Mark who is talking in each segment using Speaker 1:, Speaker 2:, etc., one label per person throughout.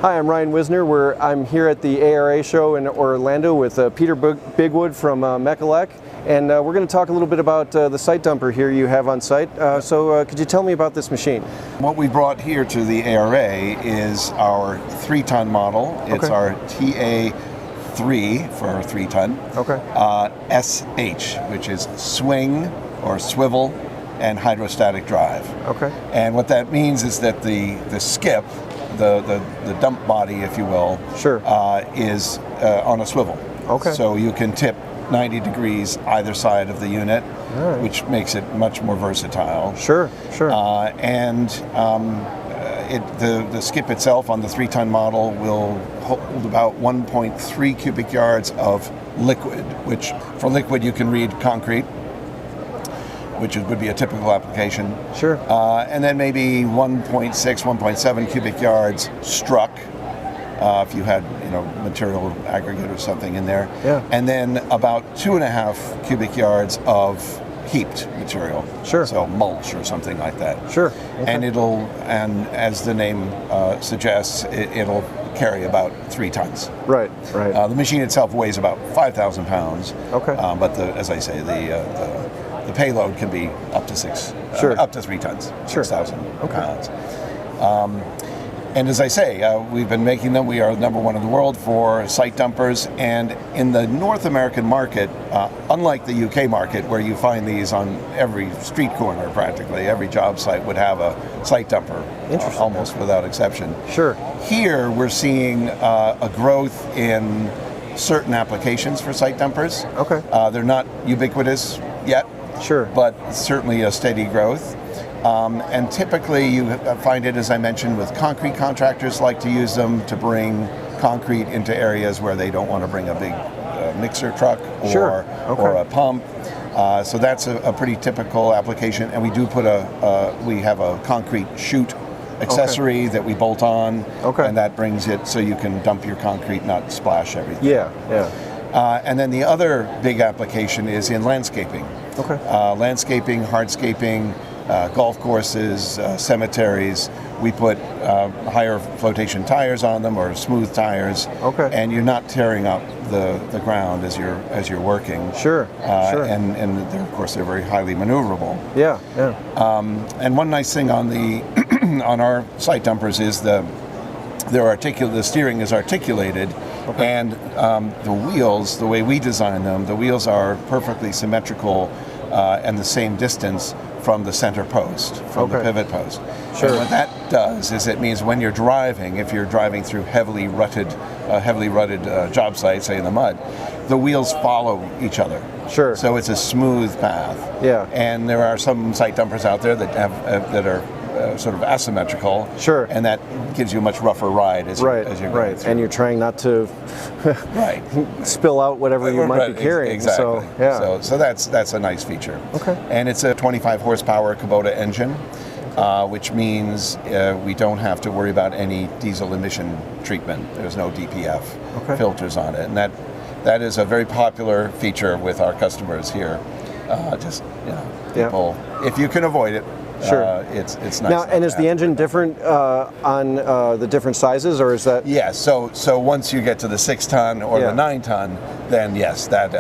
Speaker 1: Hi, I'm Ryan Wisner. I'm here at the ARA show in Orlando with Peter Bigwood from Mecalac, and we're going to talk a little bit about the site dumper here you have on site. So could you tell me about this machine?
Speaker 2: What we brought here to the ARA is our 3-ton model. It's our TA3 for 3-ton. SH, which is swing or swivel and hydrostatic drive. And what that means is that the skip, the dump body, if you will, is on a swivel. So you can tip 90 degrees either side of the unit, which makes it much more versatile. And the skip itself on the 3-ton model will hold about 1.3 cubic yards of liquid, which for liquid you can read concrete, which would be a typical application. And then maybe 1.6, 1.7 cubic yards struck, if you had material aggregate or something in there. And then about 2.5 cubic yards of heaped material. So mulch or something like that. And and as the name suggests, it'll carry about 3 tons. The machine itself weighs about 5,000 pounds. But as I say, the payload can be up to 3 tons, 6,000 pounds. And as I say, we've been making them. We are #1 in the world for site dumpers. And in the North American market, unlike the UK market, where you find these on every street corner practically, every job site would have a site dumper, almost without exception. Here we're seeing a growth in certain applications for site dumpers. They're not ubiquitous yet. But certainly a steady growth. And typically you find it, as I mentioned, with concrete contractors like to use them to bring concrete into areas where they don't want to bring a big mixer truck or a pump. So that's a pretty typical application. And we do put we have a concrete chute accessory that we bolt on, and that brings it so you can dump your concrete, not splash everything. And then the other big application is in landscaping. Landscaping, hardscaping, golf courses, cemeteries. We put higher flotation tires on them, or smooth tires, and you're not tearing up the ground as you're working. And they're, of course, they're very highly maneuverable. And one nice thing on the on our site dumpers is the steering is articulated. And the wheels, the way we design them, the wheels are perfectly symmetrical and the same distance from the center post, from the pivot post. And what that does is it means when you're driving, if you're driving through heavily rutted job sites, say in the mud, the wheels follow each other. So it's a smooth path. And there are some site dumpers out there that are sort of asymmetrical, and that gives you a much rougher ride as you're going through.
Speaker 1: And you're trying not to spill out whatever you might be carrying. So that's a nice feature. And it's a 25 horsepower Kubota engine, which means we don't have to worry about any diesel emission treatment. There's no DPF filters on it, and that is a very popular feature with our customers here. People, if you can avoid it. It's nice. Now, and is the engine different on the different sizes, or is that?
Speaker 2: Yes. So once you get to the 6-ton or the 9-ton, then yes, that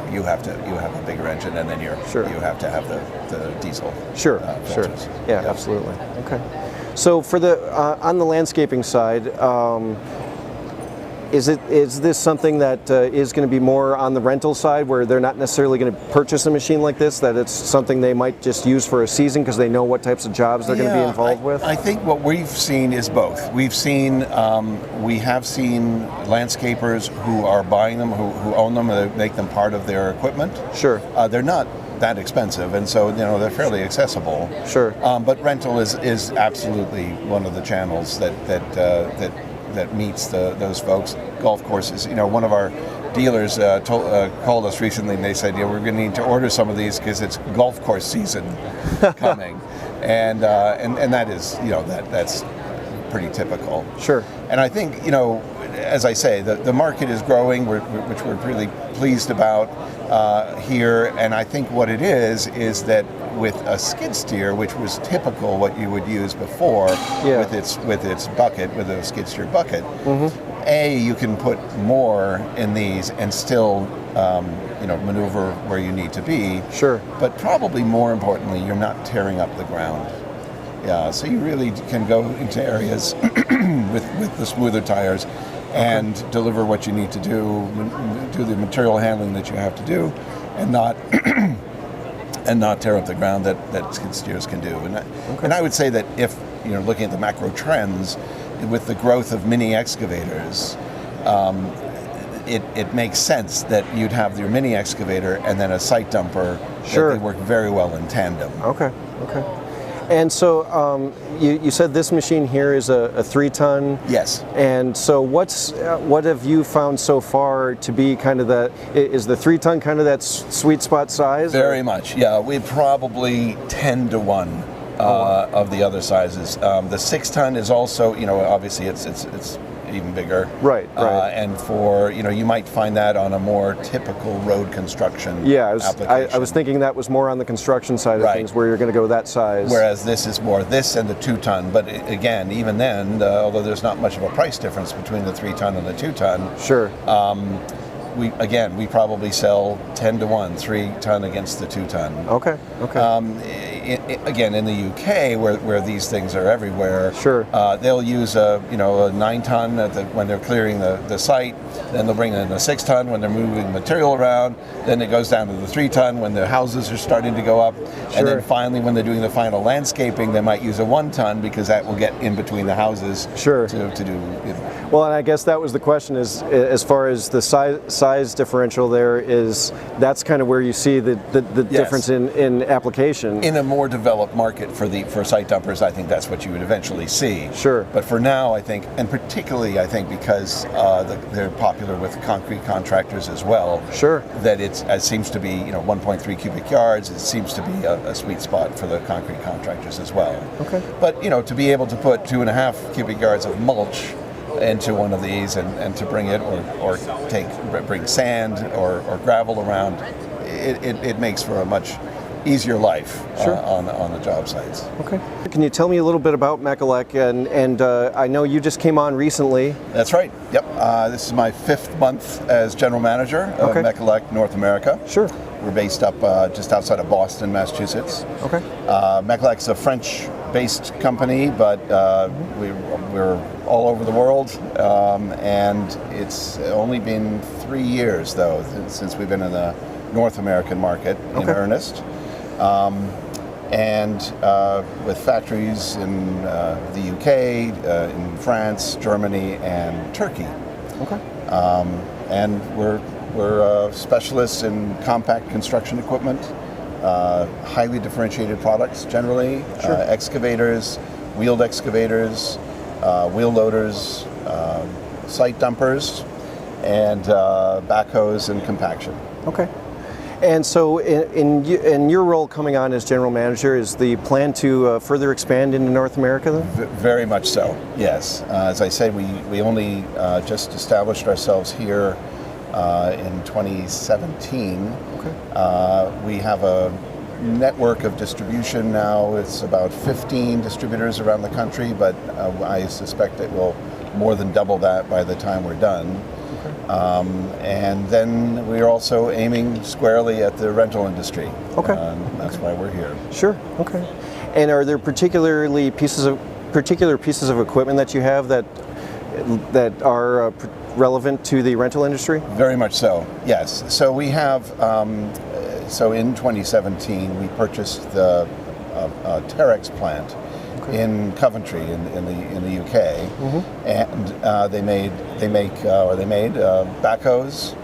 Speaker 2: you have a bigger engine, and then you have to have the diesel. Filters.
Speaker 1: Absolutely. So for the on the landscaping side. Is this something that is going to be more on the rental side, where they're not necessarily going to purchase a machine like this, that it's something they might just use for a season because they know what types of jobs they're going to be involved with?
Speaker 2: I think what we've seen is both. We have seen landscapers who are buying them, who own them, and make them part of their equipment. They're not that expensive, and so they're fairly accessible. But rental is absolutely one of the channels that meets those folks. Golf courses. One of our dealers called us recently, and they said, we're going to need to order some of these because it's golf course season coming, and that is that's
Speaker 1: pretty typical.
Speaker 2: Sure.
Speaker 1: And I think, as I say, the market is growing, which we're really pleased about here. And I think what it is that with a skid steer, which was typical what you would use before with its bucket, with a skid steer bucket, you can put more in these and still maneuver where you need to be.
Speaker 2: Sure.
Speaker 1: But probably more importantly, you're not tearing up the ground. Yeah, so you really can go into areas with the smoother tires and deliver what you need to do the material handling that you have to do, and not tear up the ground that skid steers can do. And I would say that if looking at the macro trends, with the growth of mini excavators, it makes sense that you'd have your mini excavator and then a site dumper.
Speaker 2: Sure.
Speaker 1: That they work very well in tandem.
Speaker 2: Okay. And so you said this machine here is a 3-ton.
Speaker 1: Yes.
Speaker 2: And so what have you found so far to be kind of is the 3-ton kind of that sweet spot size?
Speaker 1: Very much, yeah. We're probably 10 to 1 of the other sizes. The 6-ton is also, obviously it's even bigger.
Speaker 2: Right.
Speaker 1: And for, you might find that on a more typical road construction application.
Speaker 2: I was thinking that was more on the construction side of things, where you're going to go that size.
Speaker 1: Whereas this is more this and the 2-ton. But again, even then, although there's not much of a price difference between the 3-ton and the 2-ton.
Speaker 2: Sure.
Speaker 1: We probably sell 10 to 1, 3-ton against the 2-ton.
Speaker 2: Okay.
Speaker 1: Again, in the UK, where these things are everywhere,
Speaker 2: sure,
Speaker 1: they'll use a 9-ton when they're clearing the site. Then they'll bring in a 6-ton when they're moving material around. Then it goes down to the 3-ton when the houses are starting to go up.
Speaker 2: Sure.
Speaker 1: And then finally, when they're doing the final landscaping, they might use a 1-ton because that will get in between the houses.
Speaker 2: Sure.
Speaker 1: To do.
Speaker 2: Well, and I guess that was the question: is as far as the size differential there is, that's kind of where you see the difference in application.
Speaker 1: In a more developed market for site dumpers, I think that's what you would eventually see.
Speaker 2: Sure.
Speaker 1: But for now, I think, and particularly I think because they're popular with concrete contractors as well.
Speaker 2: Sure.
Speaker 1: That it seems to be 1.3 cubic yards. It seems to be a sweet spot for the concrete contractors as well.
Speaker 2: Okay.
Speaker 1: But to be able to put 2.5 cubic yards of mulch into one of these and to bring it or bring sand or gravel around, it makes for a much easier life on the job sites.
Speaker 2: Okay. Can you tell me a little bit about Mecalac? And I know you just came on recently.
Speaker 1: That's right. Yep. This is my 5th month as general manager of Mecalac North America.
Speaker 2: Sure.
Speaker 1: We're based up just outside of Boston, Massachusetts.
Speaker 2: Okay.
Speaker 1: Mecalec's a French-based company, but we're all over the world, and it's only been 3 years, though, since we've been in the North American market in earnest. And with factories in the UK, in France, Germany, and Turkey.
Speaker 2: Okay.
Speaker 1: And we're specialists in compact construction equipment, highly differentiated products generally, excavators, wheeled excavators, wheel loaders, site dumpers, and backhoes and compaction.
Speaker 2: Okay. And so in your role coming on as general manager, is the plan to further expand into North America then?
Speaker 1: Very much so, yes. As I said, we only just established ourselves here in 2017.
Speaker 2: Okay.
Speaker 1: We have a network of distribution now. It's about 15 distributors around the country, but I suspect it will more than double that by the time we're done. And then we're also aiming squarely at the rental industry.
Speaker 2: Okay.
Speaker 1: That's why we're here.
Speaker 2: Sure. Okay. And are there particular pieces of equipment that you have that are relevant to the rental industry?
Speaker 1: Very much so. Yes. So we have. So in 2017, we purchased the Terex plant in Coventry in the UK, and they made backhoes,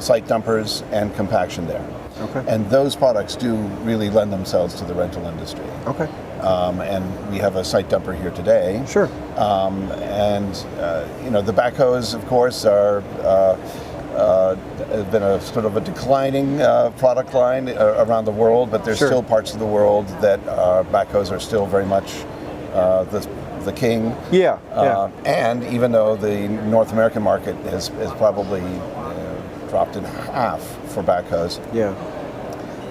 Speaker 1: site dumpers, and compaction there.
Speaker 2: Okay.
Speaker 1: And those products do really lend themselves to the rental industry.
Speaker 2: Okay.
Speaker 1: And we have a site dumper here today.
Speaker 2: Sure.
Speaker 1: And the backhoes, of course, have been a sort of a declining product line around the world, but there's still parts of the world that backhoes are still very much the king.
Speaker 2: Yeah.
Speaker 1: And even though the North American market is probably dropped in half for backhoes,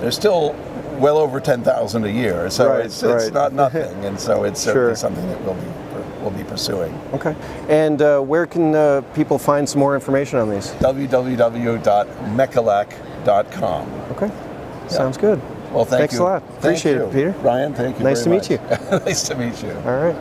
Speaker 1: there's still well over 10,000 a year. So it's not nothing, and so it's certainly something that we'll be pursuing.
Speaker 2: Okay. And where can people find some more information on these?
Speaker 1: www.mecalac.com.
Speaker 2: Okay. Sounds good.
Speaker 1: Well, thanks
Speaker 2: a lot. Appreciate it, Peter.
Speaker 1: Ryan, thank you.
Speaker 2: Nice to meet you.
Speaker 1: Nice to meet you.
Speaker 2: All right.